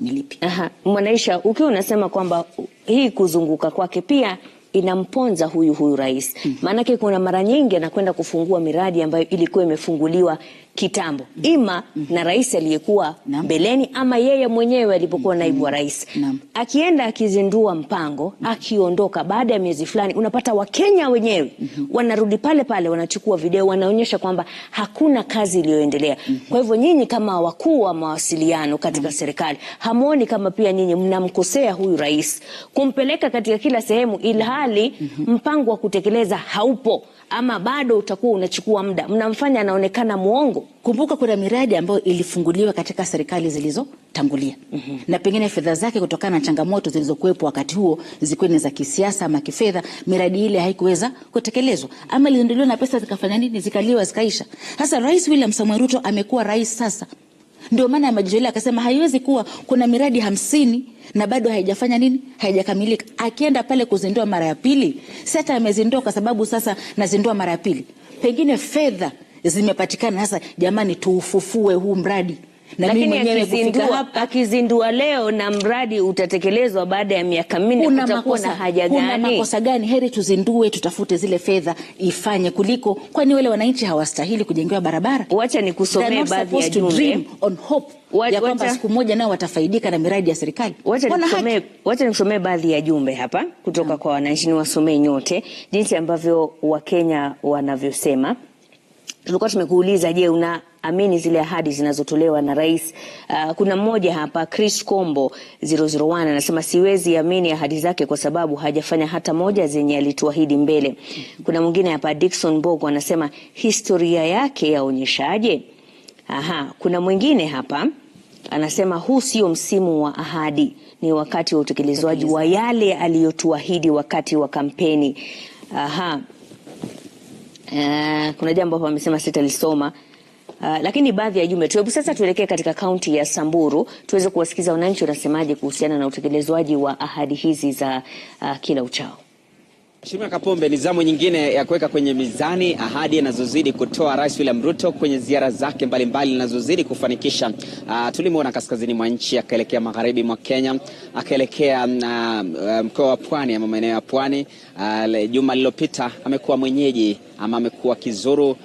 ni lipi. Mwanaisha, ukiwa unasema kwamba hii kuzunguka kwake pia inamponza huyu rais. Maanake kuna mara nyingi anakwenda kufungua miradi ambayo ilikuwa imefunguliwa kitambo. Ima na rais aliyekuwa mbeleni ama yeye mwenyewe alipokuwa naibu wa rais. Akienda akizindua mpango, akiondoka baada ya miezi fulani, unapata Wakenya wenyewe wanarudi pale pale, wanachukua video, wanaonyesha kwamba hakuna kazi iliyoendelea. Kwa hivyo nyinyi kama wakuu wa mawasiliano katika serikali, hamuoni kama pia nyinyi mnamkosea huyu rais kumpeleka katika kila sehemu ilhali mpango wa kutekeleza haupo, ama bado utakuwa unachukua muda, mnamfanya anaonekana muongo? Kumbuka kuna miradi ambayo ilifunguliwa katika serikali zilizotangulia. Na pengine fedha zake kutokana na changamoto zilizokuwepo wakati huo zilikuwa ni za kisiasa ama kifedha, miradi ile haikuweza kutekelezwa. Ama iliendelea na pesa zikafanya nini? Zikaliwa, zikaisha. Sasa Rais William Samoei Ruto amekuwa rais sasa. Ndio maana amejitolea akasema haiwezi kuwa kuna miradi 50 na bado haijafanya nini? Haijakamilika. Akienda pale kuzindua mara ya pili, sasa amezindua kwa sababu sasa nazindua mara ya pili. Pengine fedha zimepatikana sasa, jamani tuufufue huu mradi. Na lakini akizindua leo na mradi utatekelezwa baada ya miaka 4, utakuwa na haja gani? Kuna makosa gani? Heri tuzindue, tutafute zile fedha ifanye, kuliko kwani wale wananchi hawastahili kujengewa barabara? Wacha nikusomee baadhi ya jumbe on hope ya kwamba siku moja nao watafaidika na miradi ya serikali. Wacha nikusomee baadhi ya jumbe hapa kutoka kwa wananchi, niwasomee nyote jinsi ambavyo Wakenya wanavyosema. Tulikuwa tumekuuliza, je, unaamini zile ahadi zinazotolewa na rais? Kuna mmoja hapa, Chris Kombo 001 anasema siwezi amini ahadi zake kwa sababu hajafanya hata moja zenye alituahidi mbele. Kuna mwingine hapa, Dickson Bogo anasema historia yake yaonyeshaje? Kuna mwingine hapa anasema huu sio msimu wa ahadi, ni wakati wa utekelezwaji wa yale aliyotuahidi wakati wa kampeni. Kuna jambo hapa amesema sitalisoma, lakini baadhi ya jumbe tu. Hebu sasa tuelekee katika kaunti ya Samburu tuweze kuwasikiza wananchi wanasemaje kuhusiana na utekelezwaji wa ahadi hizi za kila uchao. Mheshimiwa Kapombe, ni zamu nyingine ya kuweka kwenye mizani ahadi anazozidi kutoa Rais William Ruto kwenye ziara zake mbalimbali anazozidi kufanikisha. Tulimuona kaskazini mwa nchi, akaelekea magharibi mwa Kenya, akaelekea mkoa wa Pwani ama maeneo ya Pwani. Juma lililopita amekuwa mwenyeji ama amekuwa kizuru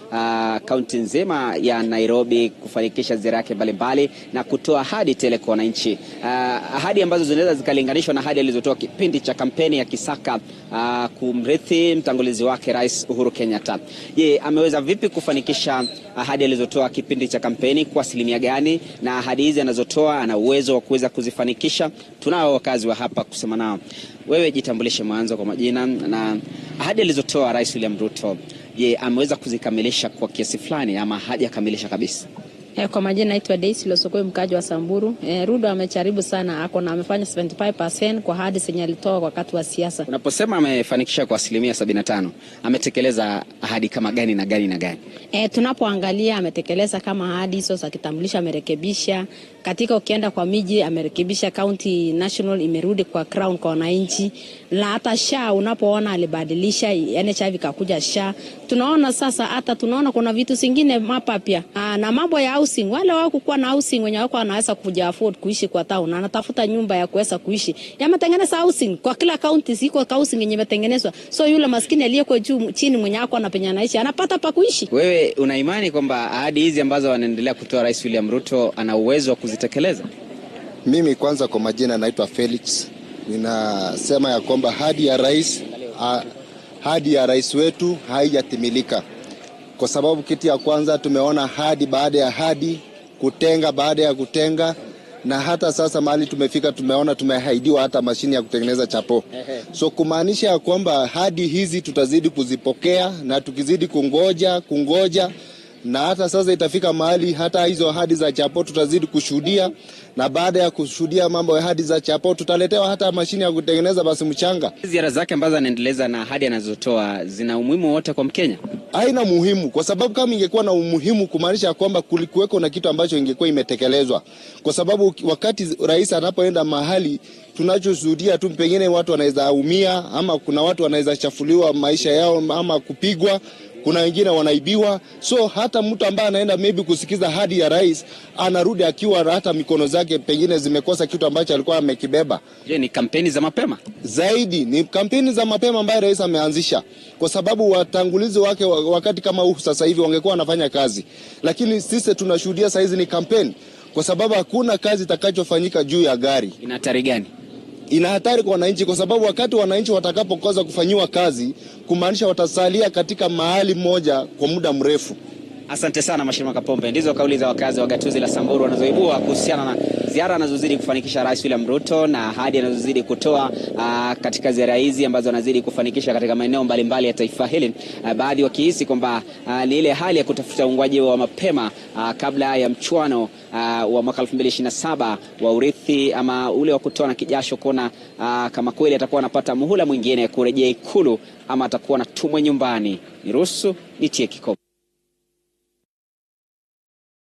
kaunti nzima ya Nairobi kufanikisha ziara yake mbalimbali na kutoa ahadi tele kwa wananchi. Ahadi ambazo zinaweza zikalinganishwa na ahadi alizotoa kipindi cha kampeni ya kisaka kumrithi mtangulizi wake Rais Uhuru Kenyatta. Je, ameweza vipi kufanikisha ahadi alizotoa kipindi cha kampeni, kwa asilimia gani, na ahadi hizi anazotoa ana uwezo wa kuweza kuzifanikisha? Tunao wakazi wa hapa kusema nao. Wewe jitambulishe mwanzo kwa majina, na ahadi alizotoa Rais William Ruto, je, ameweza kuzikamilisha kwa kiasi fulani ama hajakamilisha kabisa? Kwa majina naitwa Daisy Losokoi, mkaji wa Samburu. Ruto amejaribu sana, amefanya 75% kwa ahadi zenye alitoa wakati wa siasa. Unaposema amefanikisha kwa 75%, ametekeleza ahadi kama gani na gani na gani? Tunapoangalia ametekeleza kama ahadi hizo za kitambulisho, amerekebisha katika, ukienda kwa miji amerekebisha, county national imerudi kwa crown kwa wananchi, na hata SHA unapoona alibadilisha, NHIF kakuja SHA. Tunaona sasa, hata tunaona kuna vitu zingine mapya na mambo ya housing. Wale wao kuwa na housing wenye wako wanaweza kuja afford kuishi kwa town, anatafuta nyumba ya kuweza kuishi, yametengeneza housing kwa kila county, siko housing yenye imetengenezwa. So yule maskini aliyeko juu chini mwenye wako anapenya naishi anapata pa kuishi. Wewe una imani kwamba ahadi hizi ambazo wanaendelea kutoa Rais William Ruto ana uwezo wa kuzitekeleza? Mimi kwanza kwa majina naitwa Felix. Ninasema ya kwamba hadi ya rais wetu haijatimilika. Kwa sababu kitu ya kwanza tumeona hadi baada ya hadi, kutenga baada ya kutenga, na hata sasa mahali tumefika tumeona tumehaidiwa hata mashini ya kutengeneza chapo. So kumaanisha ya kwamba hadi hizi tutazidi kuzipokea, na tukizidi kungoja na hata sasa itafika mahali hata hizo ahadi za chapo tutazidi kushuhudia, na baada ya kushuhudia mambo ya ahadi za chapo tutaletewa hata mashini ya kutengeneza basi mchanga. Ziara zake ambazo anaendeleza na ahadi anazotoa zina umuhimu wote kwa Mkenya? Haina muhimu, kwa sababu kama ingekuwa na umuhimu kumaanisha kwamba kulikuweko na kitu ambacho ingekuwa imetekelezwa. Kwa sababu wakati rais anapoenda mahali tunachoshuhudia tu, pengine watu wanaweza umia, ama kuna watu wanaweza chafuliwa maisha yao ama kupigwa. kuna wengine wanaibiwa. So hata mtu ambaye anaenda maybe kusikiza ahadi ya rais anarudi akiwa hata mikono zake pengine zimekosa kitu ambacho alikuwa amekibeba. Je, ni kampeni za mapema? Zaidi ni kampeni za mapema ambayo rais ameanzisha, kwa sababu watangulizi wake wakati kama huu sasa hivi wangekuwa wanafanya kazi, lakini sisi tunashuhudia sasa hizi ni kampeni, kwa sababu hakuna kazi itakachofanyika juu ya gari. Ina hatari gani? Ina hatari kwa wananchi, kwa sababu wakati wananchi watakapokosa kufanyiwa kazi, kumaanisha watasalia katika mahali moja kwa muda mrefu. Asante sana Mheshimiwa Kapombe. Ndizo kauli za wakazi wa gatuzi la Samburu wanazoibua kuhusiana na ziara anazozidi kufanikisha Rais William Ruto na ahadi anazozidi kutoa katika ziara hizi ambazo anazidi kufanikisha katika maeneo mbalimbali ya taifa hili. Baadhi wakihisi kwamba ni ile hali ya kutafuta uungwaji wa mapema kabla ya mchuano wa mwaka 2027 wa urithi ama ule wa kutoa na kijasho, kuona kama kweli atakuwa anapata muhula mwingine kurejea Ikulu ama atakuwa anatumwa nyumbani. Niruhusu nitie kikomo.